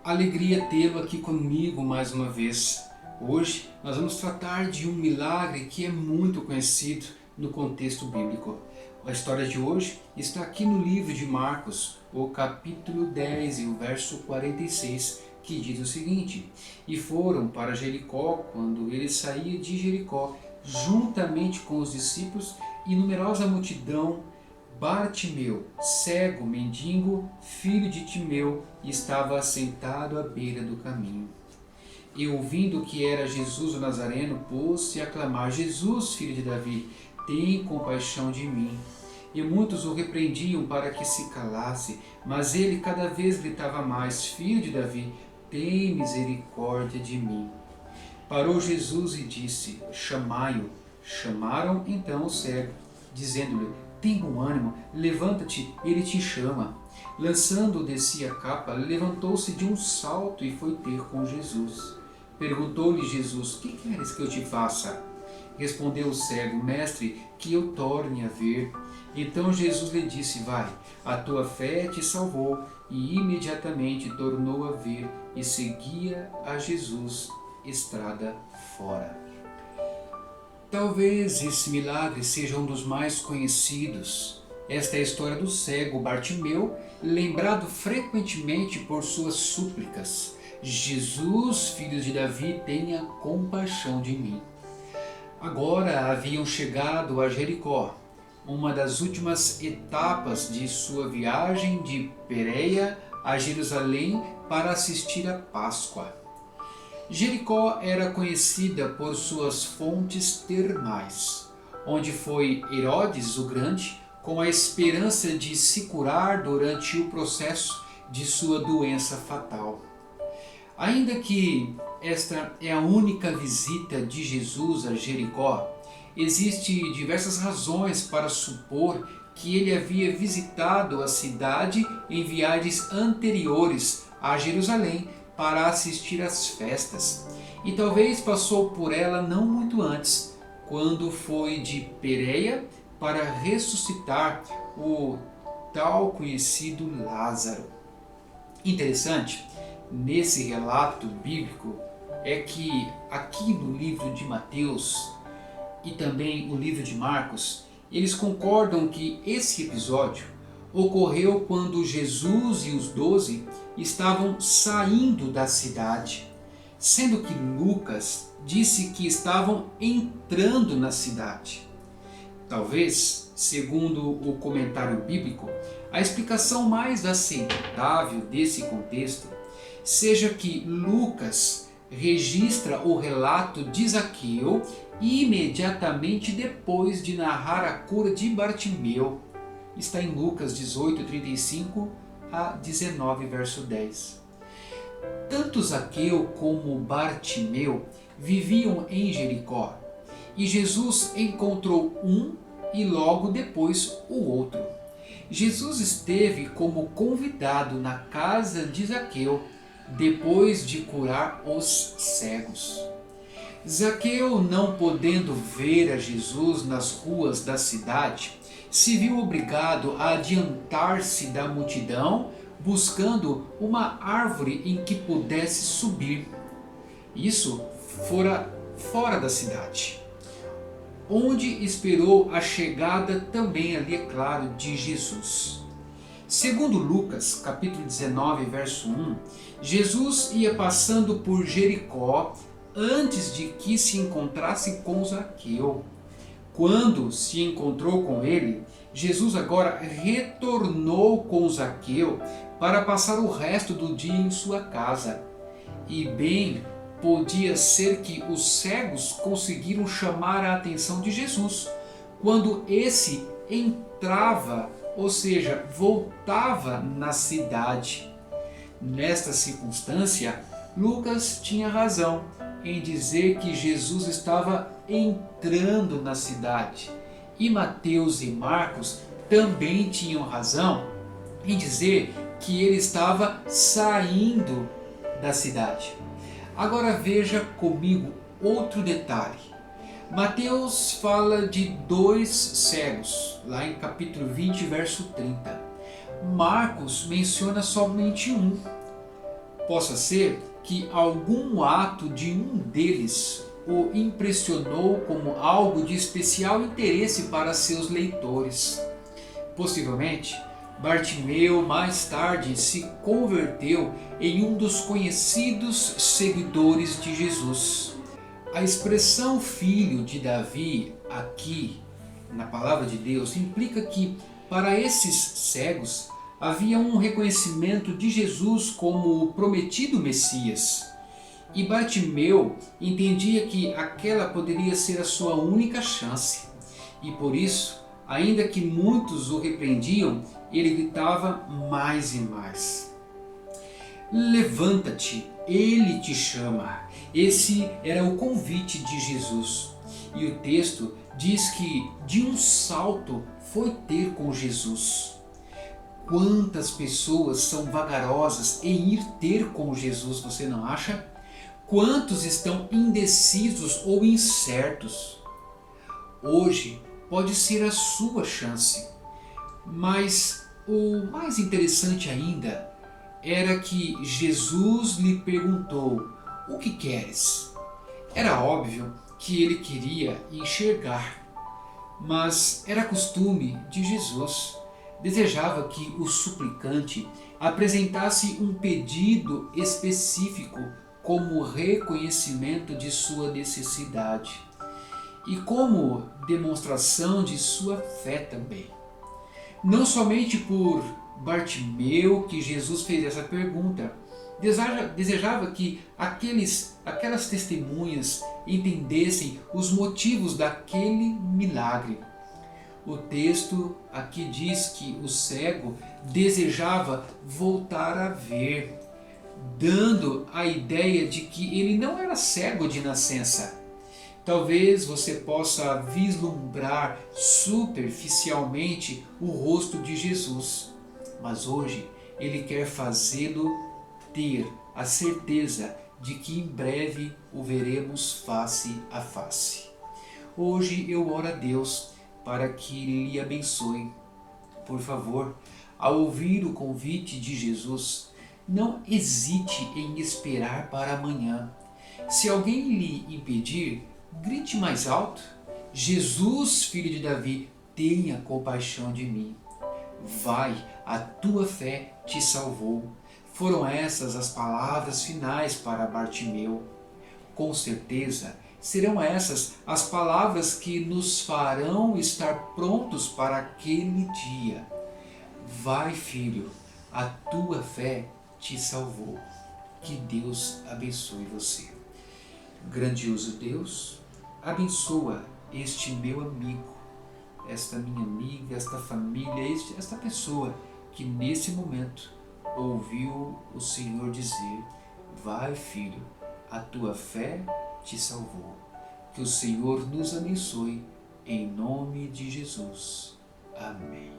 Alegria tê-lo aqui comigo mais uma vez. Hoje nós vamos tratar de um milagre que é muito conhecido no contexto bíblico. A história de hoje está aqui no livro de Marcos, o capítulo 10 e o verso 46, que diz o seguinte: E foram para Jericó, quando ele saía de Jericó, juntamente com os discípulos e numerosa multidão, Bartimeu, cego, mendigo, filho de Timeu, estava assentado à beira do caminho. E ouvindo que era Jesus o Nazareno, pôs-se a clamar: Jesus, filho de Davi, tem compaixão de mim. E muitos o repreendiam para que se calasse, mas ele cada vez gritava mais: Filho de Davi, tem misericórdia de mim. Parou Jesus e disse: Chamai-o. Chamaram então o cego, dizendo-lhe: Tem bom ânimo, levanta-te, ele te chama. Lançando de si a capa, levantou-se de um salto e foi ter com Jesus. Perguntou-lhe Jesus: Que queres que eu te faça? Respondeu o cego: Mestre, que eu torne a ver. Então Jesus lhe disse: Vai, a tua fé te salvou. E imediatamente tornou a ver e seguia a Jesus estrada fora. Talvez esse milagre seja um dos mais conhecidos. Esta é a história do cego Bartimeu, lembrado frequentemente por suas súplicas: Jesus, filho de Davi, tenha compaixão de mim. Agora haviam chegado a Jericó, uma das últimas etapas de sua viagem de Pérea a Jerusalém para assistir à Páscoa. Jericó era conhecida por suas fontes termais, onde foi Herodes o Grande com a esperança de se curar durante o processo de sua doença fatal. Ainda que esta é a única visita de Jesus a Jericó, existem diversas razões para supor que ele havia visitado a cidade em viagens anteriores a Jerusalém para assistir às festas, e talvez passou por ela não muito antes, quando foi de Pérea para ressuscitar o tal conhecido Lázaro. Interessante nesse relato bíblico é que aqui no livro de Mateus e também o livro de Marcos, eles concordam que esse episódio ocorreu quando Jesus e os 12 estavam saindo da cidade, sendo que Lucas disse que estavam entrando na cidade. Talvez, segundo o comentário bíblico, a explicação mais aceitável desse contexto seja que Lucas registra o relato de Zaqueu imediatamente depois de narrar a cura de Bartimeu. Está em Lucas 18, 35 a 19, verso 10. Tanto Zaqueu como Bartimeu viviam em Jericó, e Jesus encontrou um e logo depois o outro. Jesus esteve como convidado na casa de Zaqueu, depois de curar os cegos. Zaqueu, não podendo ver a Jesus nas ruas da cidade, se viu obrigado a adiantar-se da multidão, buscando uma árvore em que pudesse subir. Isso fora da cidade, onde esperou a chegada também ali, é claro, de Jesus. Segundo Lucas, capítulo 19, verso 1, Jesus ia passando por Jericó antes de que se encontrasse com Zaqueu. Quando se encontrou com ele, Jesus agora retornou com Zaqueu para passar o resto do dia em sua casa. E bem podia ser que os cegos conseguiram chamar a atenção de Jesus quando esse entrava, ou seja, voltava na cidade. Nesta circunstância, Lucas tinha razão em dizer que Jesus estava entrando na cidade, e Mateus e Marcos também tinham razão em dizer que ele estava saindo da cidade. Agora veja comigo outro detalhe. Mateus fala de 2 cegos, lá em capítulo 20, verso 30. Marcos menciona somente um. Possa ser que algum ato de um deles o impressionou como algo de especial interesse para seus leitores. Possivelmente, Bartimeu mais tarde se converteu em um dos conhecidos seguidores de Jesus. A expressão filho de Davi aqui na palavra de Deus implica que para esses cegos havia um reconhecimento de Jesus como o prometido Messias. E Bartimeu entendia que aquela poderia ser a sua única chance. E por isso, ainda que muitos o repreendiam, ele gritava mais e mais. Levanta-te, ele te chama. Esse era o convite de Jesus. E o texto diz que de um salto foi ter com Jesus. Quantas pessoas são vagarosas em ir ter com Jesus, você não acha? Quantos estão indecisos ou incertos? Hoje pode ser a sua chance. Mas o mais interessante ainda era que Jesus lhe perguntou: o que queres? Era óbvio que ele queria enxergar, mas era costume de Jesus. Desejava que o suplicante apresentasse um pedido específico como reconhecimento de sua necessidade e como demonstração de sua fé também. Não somente por Bartimeu que Jesus fez essa pergunta, desejava que aquelas testemunhas entendessem os motivos daquele milagre. O texto aqui diz que o cego desejava voltar a ver, dando a ideia de que ele não era cego de nascença. Talvez você possa vislumbrar superficialmente o rosto de Jesus, mas hoje ele quer fazê-lo ter a certeza de que em breve o veremos face a face. Hoje eu oro a Deus para que Ele lhe abençoe. Por favor, ao ouvir o convite de Jesus, não hesite em esperar para amanhã. Se alguém lhe impedir, grite mais alto: Jesus, filho de Davi, tenha compaixão de mim. Vai, a tua fé te salvou. Foram essas as palavras finais para Bartimeu. Com certeza, serão essas as palavras que nos farão estar prontos para aquele dia. Vai, filho, a tua fé te salvou. Que Deus abençoe você. Grandioso Deus, abençoa este meu amigo, esta minha amiga, esta família, esta pessoa que nesse momento ouviu o Senhor dizer: vai, filho, a tua fé te salvou. Que o Senhor nos abençoe, em nome de Jesus. Amém.